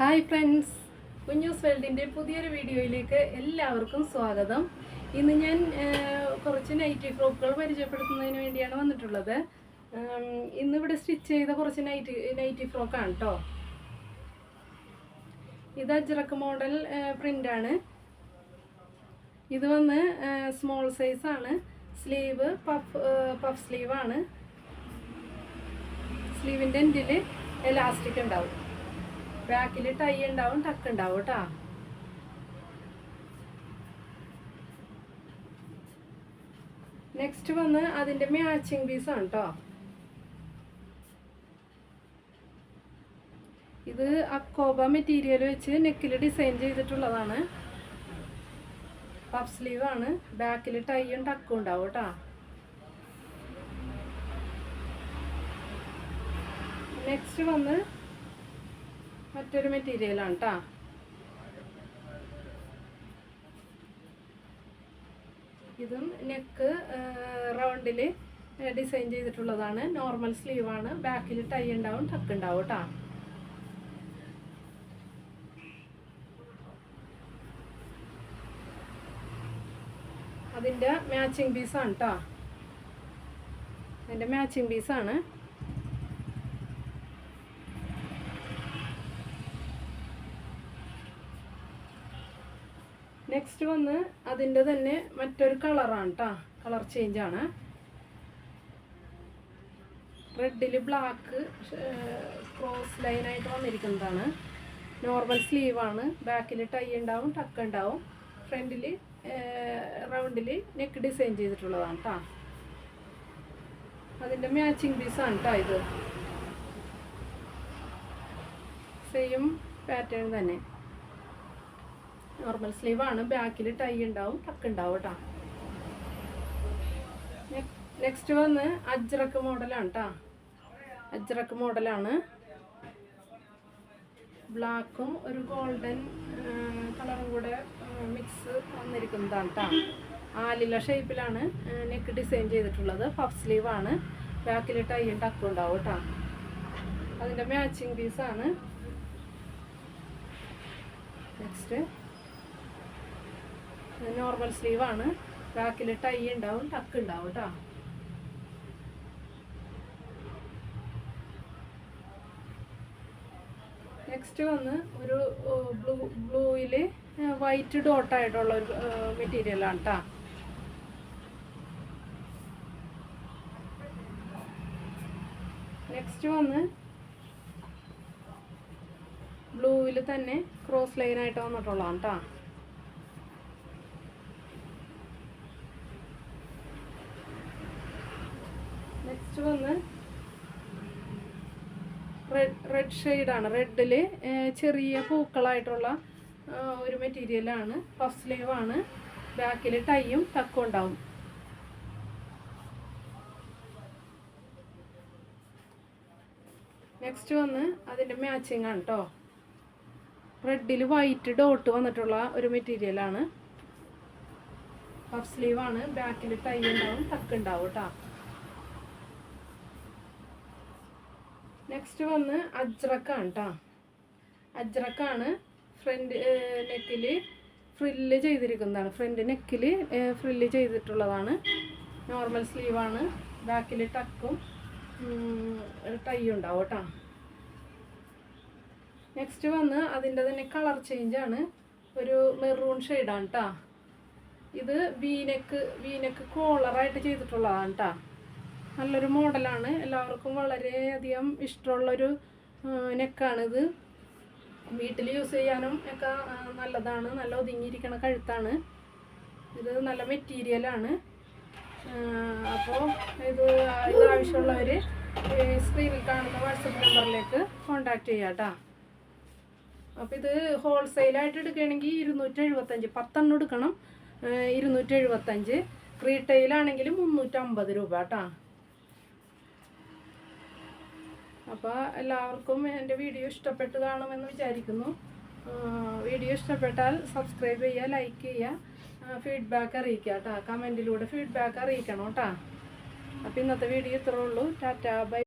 Hi friends, കുഞ്ഞൂസ് വേൾഡിൻ്റെ പുതിയൊരു വീഡിയോയിലേക്ക് എല്ലാവർക്കും സ്വാഗതം. ഇന്ന് ഞാൻ കുറച്ച് നൈറ്റി ഫ്രോക്കുകൾ പരിചയപ്പെടുത്തുന്നതിന് വേണ്ടിയാണ് വന്നിട്ടുള്ളത്. ഇന്നിവിടെ സ്റ്റിച്ച് ചെയ്ത കുറച്ച് നൈറ്റി ഫ്രോക്കാണ് കേട്ടോ. ഇത് അജ്രക്ക് മോഡൽ പ്രിൻ്റാണ്. ഇത് വന്ന് സ്മോൾ സൈസാണ്. സ്ലീവ് പഫ് സ്ലീവാണ്. സ്ലീവിൻ്റെ എൻഡിൽ എലാസ്റ്റിക് ഉണ്ടാവും. ബാക്കിൽ ടൈ ഉണ്ടാവും, ടക്ക് ഉണ്ടാവും കേട്ടോ. നെക്സ്റ്റ് വന്ന് അതിൻ്റെ മാച്ചിങ് പീസാണ് കേട്ടോ. ഇത് അക്കോബ മെറ്റീരിയൽ വെച്ച് നെക്കിൽ ഡിസൈൻ ചെയ്തിട്ടുള്ളതാണ്. പഫ് സ്ലീവ് ആണ്. ബാക്കിൽ ടൈയും ടക്കും ഉണ്ടാവും കേട്ടോ. നെക്സ്റ്റ് വന്ന് മറ്റൊരു മെറ്റീരിയലാണ് കേട്ടോ. ഇതും നെക്ക് റൗണ്ടിൽ ഡിസൈൻ ചെയ്തിട്ടുള്ളതാണ്. നോർമൽ സ്ലീവാണ്. ബാക്കിൽ ടൈ ഉണ്ടാവും, ടക്ക് ഉണ്ടാവും കേട്ടോ. അതിൻ്റെ മാച്ചിങ് പീസാണ് കേട്ടോ. അതിൻ്റെ മാച്ചിങ് പീസാണ്. നെക്സ്റ്റ് വന്ന് അതിൻ്റെ തന്നെ മറ്റൊരു കളറാണ് കേട്ടോ. കളർ ചേഞ്ചാണ്. റെഡിൽ ബ്ലാക്ക് ക്രോസ് ലൈനായിട്ട് വന്നിരിക്കുന്നതാണ്. നോർമൽ സ്ലീവാണ്. ബാക്കിൽ ടൈ ഉണ്ടാവും, ടക്ക് ഉണ്ടാവും. ഫ്രണ്ടിൽ റൗണ്ടിൽ നെക്ക് ഡിസൈൻ ചെയ്തിട്ടുള്ളതാണ് കേട്ടോ. അതിൻ്റെ മാച്ചിങ് പീസാണ് കേട്ടോ. ഇത് സെയിം പാറ്റേൺ തന്നെ. നോർമൽ സ്ലീവാണ്. ബാക്കിൽ ടൈ ഉണ്ടാവും, ടക്ക് ഉണ്ടാവും കേട്ടോ. നെക്സ്റ്റ് വന്ന് അജ്രക്ക് മോഡലാണ് കേട്ടോ. അജ്രക്ക് മോഡലാണ്. ബ്ലാക്കും ഒരു ഗോൾഡൻ കളറും കൂടെ മിക്സ് വന്നിരിക്കുന്നതാണ് കേട്ടോ. ആലില ഷേപ്പിലാണ് നെക്ക് ഡിസൈൻ ചെയ്തിട്ടുള്ളത്. പഫ് സ്ലീവാണ്. ബാക്കിൽ ടൈയും ടക്കും ഉണ്ടാവും കേട്ടോ. അതിൻ്റെ മാച്ചിങ് പീസാണ്. നെക്സ്റ്റ് നോർമൽ സ്ലീവാണ്. ബാക്കിൽ ടൈ ഉണ്ടാവും, ടക്ക് ഉണ്ടാവും കേട്ടോ. നെക്സ്റ്റ് വന്ന് ഒരു ബ്ലൂയിൽ വൈറ്റ് ഡോട്ടായിട്ടുള്ള ഒരു മെറ്റീരിയലാണ് കേട്ടോ. നെക്സ്റ്റ് വന്ന് ബ്ലൂവിൽ തന്നെ ക്രോസ് ലൈനായിട്ട് വന്നിട്ടുള്ളതാണ് കേട്ടോ. നെക്സ്റ്റ് വന്ന് റെഡ് ഷെയ്ഡാണ്. റെഡിൽ ചെറിയ പൂക്കളായിട്ടുള്ള ഒരു മെറ്റീരിയലാണ്. പഫ് സ്ലീവാണ്. ബാക്കിൽ ടൈയും ടക്കും ഉണ്ടാവും. നെക്സ്റ്റ് വന്ന് അതിൻ്റെ മാച്ചിങ് ആണ് കേട്ടോ. റെഡിൽ വൈറ്റ് ഡോട്ട് വന്നിട്ടുള്ള ഒരു മെറ്റീരിയലാണ്. പഫ് സ്ലീവാണ്. ബാക്കിൽ ടൈ ഉണ്ടാവും, ടക്ക് ഉണ്ടാവും കേട്ടോ. നെക്സ്റ്റ് വന്ന് അജ്രക്കാണ് കേട്ടോ. അജ്രക്കാണ്. ഫ്രണ്ട് നെക്കിൽ ഫ്രില്ല് ചെയ്തിരിക്കുന്നതാണ്. ഫ്രണ്ട് നെക്കിൽ ഫ്രില്ല് ചെയ്തിട്ടുള്ളതാണ്. നോർമൽ സ്ലീവാണ്. ബാക്കിൽ ടക്കും ടൈ ഉണ്ടാവും കേട്ടോ. നെക്സ്റ്റ് വന്ന് അതിൻ്റെ തന്നെ കളർ ചേഞ്ചാണ്. ഒരു മെറൂൺ ഷെയ്ഡാണ് കേട്ടോ. ഇത് വീനെക്ക് കോളറായിട്ട് ചെയ്തിട്ടുള്ളതാണ് കേട്ടോ. നല്ലൊരു മോഡലാണ്. എല്ലാവർക്കും വളരെയധികം ഇഷ്ടമുള്ളൊരു നെക്കാണിത്. വീട്ടിൽ യൂസ് ചെയ്യാനും ഒക്കെ നല്ലതാണ്. നല്ല ഒതുങ്ങിയിരിക്കണ കഴുത്താണ്. ഇത് നല്ല മെറ്റീരിയലാണ്. അപ്പോൾ ഇത് ആവശ്യമുള്ളവർ സ്ക്രീനിൽ കാണുന്ന വാട്സപ്പ് നമ്പറിലേക്ക് കോൺടാക്റ്റ് ചെയ്യാം കേട്ടോ. അപ്പോൾ ഇത് ഹോൾസെയിലായിട്ട് എടുക്കുകയാണെങ്കിൽ 275, 10 എടുക്കണം. 275. റീറ്റെയിലാണെങ്കിൽ 350 രൂപ കേട്ടോ. അപ്പോൾ എല്ലാവർക്കും എൻ്റെ വീഡിയോ ഇഷ്ടപ്പെട്ട് കാണുമെന്ന് വിചാരിക്കുന്നു. വീഡിയോ ഇഷ്ടപ്പെട്ടാൽ സബ്സ്ക്രൈബ് ചെയ്യുക, ലൈക്ക് ചെയ്യുക, ഫീഡ്ബാക്ക് അറിയിക്കുക കേട്ടോ. കമൻറ്റിലൂടെ ഫീഡ്ബാക്ക് അറിയിക്കണം കേട്ടോ. അപ്പോൾ ഇന്നത്തെ വീഡിയോ ഇത്രേ ഉള്ളൂ. ടാറ്റാ, ബൈ.